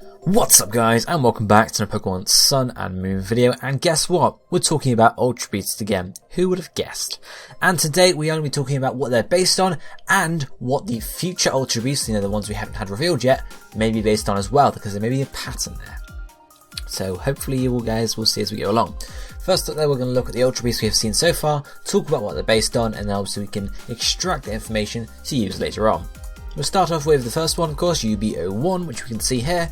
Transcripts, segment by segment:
What's up guys, and welcome back to the Pokemon Sun and Moon video, and guess what? We're talking about Ultra Beasts again. Who would have guessed? And today we're going to be talking about what they're based on, and what the future Ultra Beasts, the ones we haven't had revealed yet, may be based on as well, because there may be a pattern there. So hopefully you guys will see as we go along. First up though, we're going to look at the Ultra Beasts we have seen so far, talk about what they're based on, and then obviously we can extract the information to use later on. We'll start off with the first one, of course, UB01, which we can see here.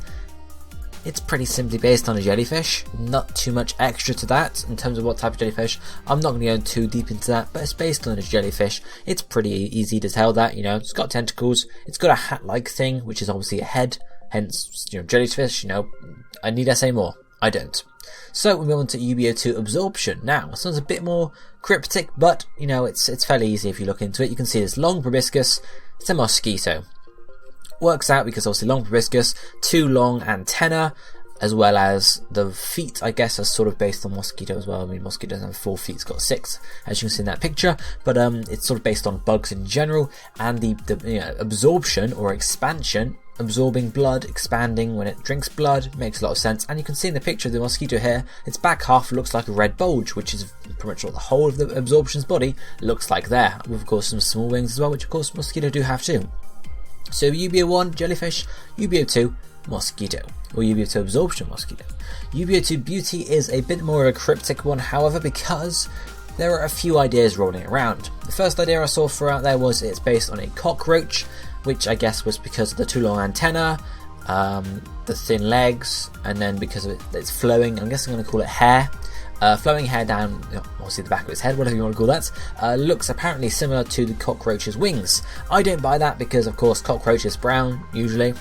It's pretty simply based on a jellyfish, not too much extra to that in terms of what type of jellyfish. I'm not going to go too deep into that, but it's based on a jellyfish. It's pretty easy to tell that, it's got tentacles, it's got a hat-like thing, which is obviously a head, hence, jellyfish, need I say more? I don't. So we move on to UB02 absorption. Now, this one's a bit more cryptic, but, it's fairly easy if you look into it. You can see this long proboscis, it's a mosquito. Works out because obviously long proboscis, 2 long antennae, as well as the feet, I guess, are sort of based on mosquito as well. I mean, mosquito doesn't have 4 feet, it's got 6, as you can see in that picture, but it's sort of based on bugs in general, and the absorption or expansion, absorbing blood, expanding when it drinks blood, makes a lot of sense. And you can see in the picture of the mosquito here, its back half looks like a red bulge, which is pretty much what the whole of the absorption's body looks like there, with of course some small wings as well, which of course mosquito do have too. So UB01 jellyfish, UB02 mosquito, or UB02 absorption mosquito. UB02 beauty is a bit more of a cryptic one, however, because there are a few ideas rolling around. The first idea I saw throughout there was it's based on a cockroach, which I guess was because of the 2 long antennae, the thin legs, and then because of it's flowing, I'm guessing I'm going to call it hair. Flowing hair down, obviously the back of its head, whatever you want to call that, looks apparently similar to the cockroach's wings. I don't buy that because, of course, cockroach is brown, usually,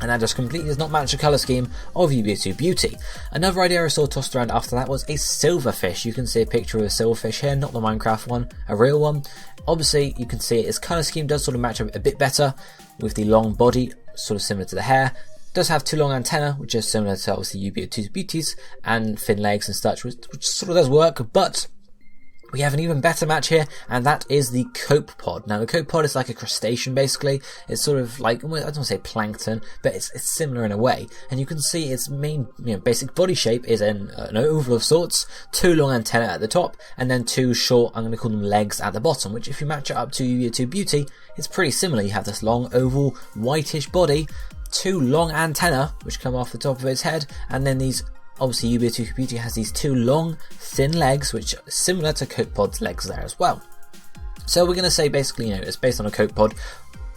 and that just completely does not match the colour scheme of UB02 Beauty. Another idea I saw tossed around after that was a silverfish. You can see a picture of a silverfish here, not the Minecraft one, a real one. Obviously, you can see its colour scheme does sort of match a bit better with the long body, sort of similar to the hair. Does have 2 long antennae, which is similar to obviously UB02 Beauties, and thin legs and such, which sort of does work, but we have an even better match here, and that is the Copepod. Now, the Copepod is like a crustacean, basically. It's sort of like, I don't want to say plankton, but it's similar in a way. And you can see its main, basic body shape is an oval of sorts, 2 long antennae at the top, and then 2 short, I'm going to call them legs at the bottom, which if you match it up to UB02 Beauty, it's pretty similar. You have this long, oval, whitish body, 2 long antennae, which come off the top of its head, and then these, obviously UB02 Beauty has these 2 long, thin legs, which are similar to Copepod's legs there as well. So we're going to say basically, it's based on a Copepod.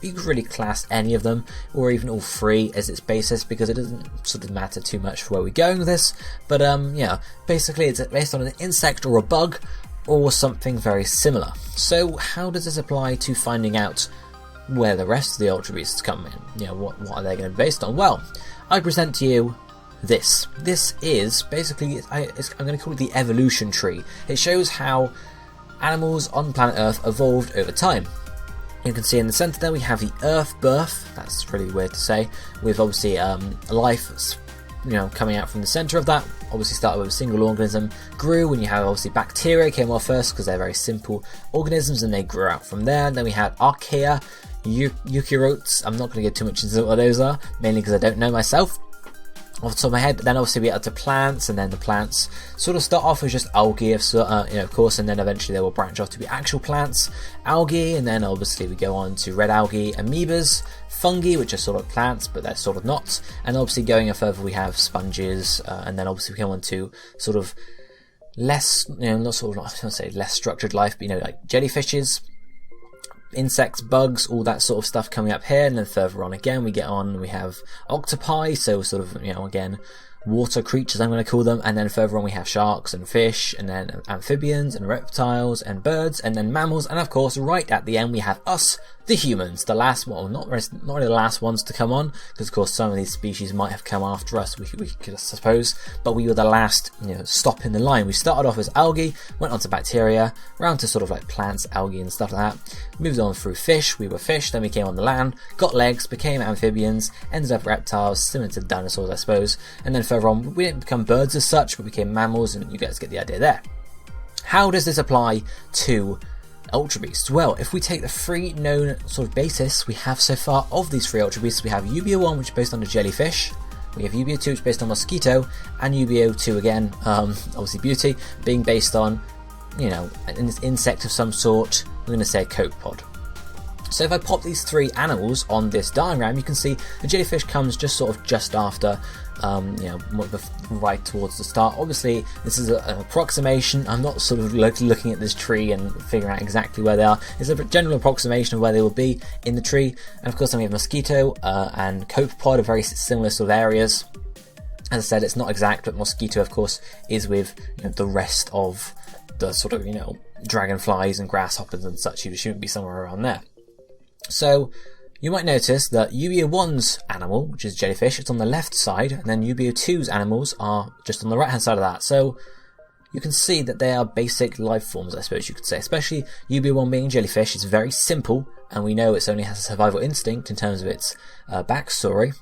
You could really class any of them, or even all 3 as its basis, because it doesn't sort of matter too much for where we're going with this, but basically it's based on an insect or a bug, or something very similar. So how does this apply to finding out where the rest of the Ultra Beasts come in? What are they going to be based on? Well, I present to you this. This is basically, I'm going to call it the evolution tree. It shows how animals on planet Earth evolved over time. You can see in the centre there we have the Earth birth, that's really weird to say, with obviously life coming out from the centre of that. Obviously started with a single organism, grew, and you have obviously bacteria came off first because they're very simple organisms and they grew out from there. And then we had archaea, eukaryotes. I'm not going to get too much into what those are, mainly because I don't know myself off the top of my head. But then obviously we had to plants, and then the plants sort of start off as just algae, of course, and then eventually they will branch off to be actual plants, algae, and then obviously we go on to red algae, amoebas, fungi, which are sort of plants, but they're sort of not, and obviously going further we have sponges, and then obviously we go on to sort of less, less structured life, but like jellyfishes, insects, bugs, all that sort of stuff coming up here. And then further on again we have octopi, so sort of again water creatures, I'm going to call them. And then further on we have sharks and fish, and then amphibians and reptiles and birds, and then mammals, and of course right at the end we have us, the humans, the last one, not really the last ones to come on, because of course some of these species might have come after us, we could suppose, but we were the last stop in the line. We started off as algae, went on to bacteria, round to sort of like plants, algae and stuff like that, moved on through fish, we were fish, then we came on the land, got legs, became amphibians, ended up reptiles, similar to dinosaurs I suppose, and then further on we didn't become birds as such, but became mammals, and you guys get the idea there. How does this apply to Ultra Beasts? Well, if we take the 3 known sort of basis we have so far of these 3 Ultra Beasts, we have UB01, which is based on a jellyfish, We have UBO2, which is based on Mosquito, and UBO2 again, obviously Beauty, being based on, you know, an insect of some sort. We're going to say a Copepod. So if I pop these three animals on this diagram, you can see the jellyfish comes just after, you know, right towards the start. Obviously, this is an approximation. I'm not sort of looking at this tree and figuring out exactly where they are. It's a general approximation of where they will be in the tree. And of course, then we have Mosquito and Copepod are very similar sort of areas. As I said, it's not exact, but Mosquito, of course, is with, you know, the rest of the sort of, you know, dragonflies and grasshoppers and such. You shouldn't be somewhere around there. So you might notice that UBO1's animal, which is jellyfish, it's on the left side, and then UBO2's animals are just on the right hand side of that. So you can see that they are basic life forms, I suppose you could say. Especially UBO1 being jellyfish, it's very simple, and we know it only has a survival instinct in terms of its backstory.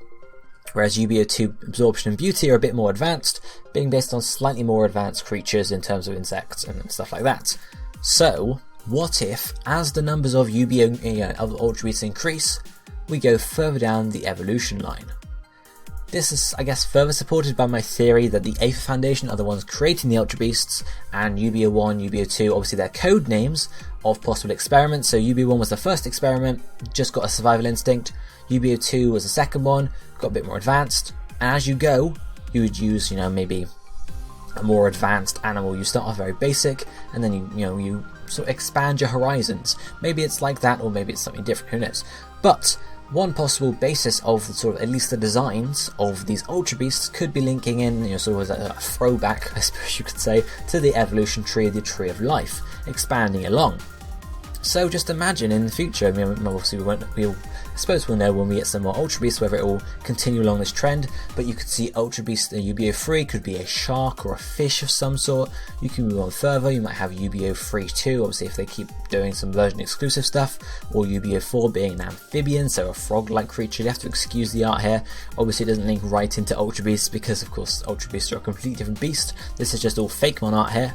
Whereas UBO2 absorption and beauty are a bit more advanced, being based on slightly more advanced creatures in terms of insects and stuff like that. So what if, as the numbers of of Ultra Beasts increase, we go further down the evolution line? This is, I guess, further supported by my theory that the Aether Foundation are the ones creating the Ultra Beasts, and UBO1, UBO2, obviously they're code names of possible experiments. So UBO1 was the first experiment, just got a survival instinct. UBO2 was the second one, got a bit more advanced. And as you go, you would use, you know, maybe a more advanced animal. You start off very basic, and then you sort of expand your horizons. Maybe it's like that, or maybe it's something different, who knows. But one possible basis of sort of at least the designs of these Ultra Beasts could be linking in, you know, sort of as a throwback, I suppose you could say, to the evolution tree, the tree of life, expanding along. So just imagine in the future, I mean, obviously I suppose we'll know when we get some more Ultra Beasts whether it will continue along this trend, but you could see Ultra Beast UBO3 could be a shark or a fish of some sort. You can move on further, you might have UBO3 too, obviously if they keep doing some version exclusive stuff, or UBO4 being an amphibian, so a frog-like creature. You have to excuse the art here. Obviously it doesn't link right into Ultra Beasts because of course Ultra Beasts are a completely different beast. This is just all fake mon art here.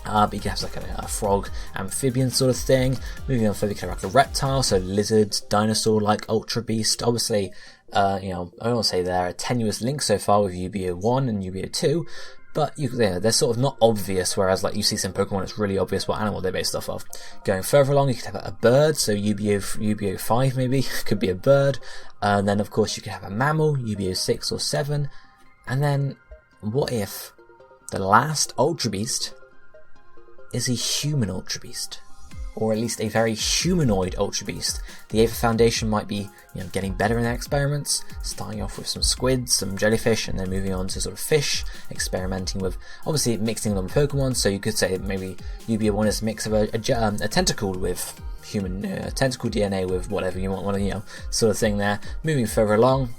But you can have like a frog amphibian sort of thing. Moving on further, you can have like a reptile, so lizard, dinosaur like Ultra Beast. Obviously, you know, I don't want to say they're a tenuous link so far with UBO1 and UBO2, but they're sort of not obvious, whereas like you see some Pokemon, it's really obvious what animal they're based off of. Going further along, you could have a bird, so UBO5 maybe, could be a bird. And then of course you could have a mammal, UBO6 or 7. And then what if the last Ultra Beast is a human Ultra Beast, or at least a very humanoid Ultra Beast? The Aether Foundation might be, you know, getting better in their experiments, starting off with some squids, some jellyfish, and then moving on to sort of fish, experimenting with, obviously mixing them with Pokemon. So you could say maybe UBO1 is a mix of a tentacle with human tentacle DNA with whatever you want, you know, sort of thing there. Moving further along,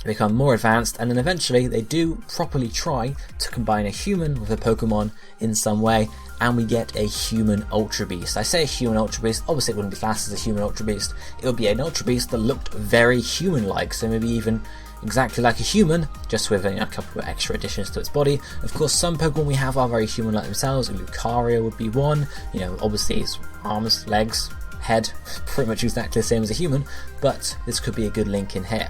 become more advanced, and then eventually they do properly try to combine a human with a Pokemon in some way, and we get a human Ultra Beast. I say a human Ultra Beast, obviously it wouldn't be classed as a human Ultra Beast. It would be an Ultra Beast that looked very human-like, so maybe even exactly like a human, just with a couple of extra additions to its body. Of course, some Pokemon we have are very human-like themselves. Lucario would be one, you know, obviously its arms, legs, head, pretty much exactly the same as a human, but this could be a good link in here.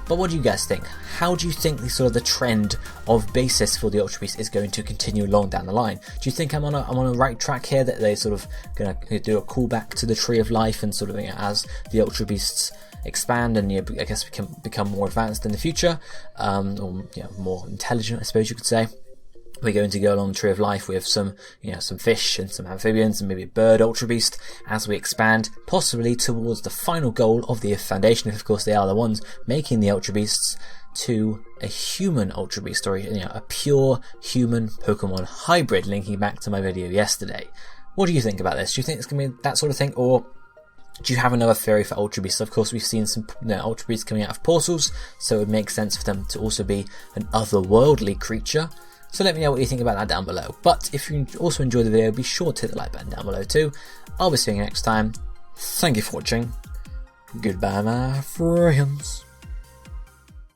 But what do you guys think? How do you think the trend of basis for the Ultra Beast is going to continue along down the line? Do you think I'm on a right track here, that they sort of going to do a callback to the Tree of Life, and sort of, you know, as the Ultra Beasts expand and, you know, I guess become more advanced in the future, or, you know, more intelligent, I suppose you could say? We're going to go along the Tree of Life with some, you know, some fish and some amphibians and maybe a bird Ultra Beast as we expand, possibly towards the final goal of the Foundation, if of course they are the ones making the Ultra Beasts, to a human Ultra Beast, or, you know, a pure human Pokemon hybrid, linking back to my video yesterday. What do you think about this? Do you think it's going to be that sort of thing, or do you have another theory for Ultra Beasts? Of course, we've seen some, you know, Ultra Beasts coming out of portals, so it would make sense for them to also be an otherworldly creature. So let me know what you think about that down below. But if you also enjoyed the video, be sure to hit the like button down below too. I'll be seeing you next time. Thank you for watching. Goodbye, my friends.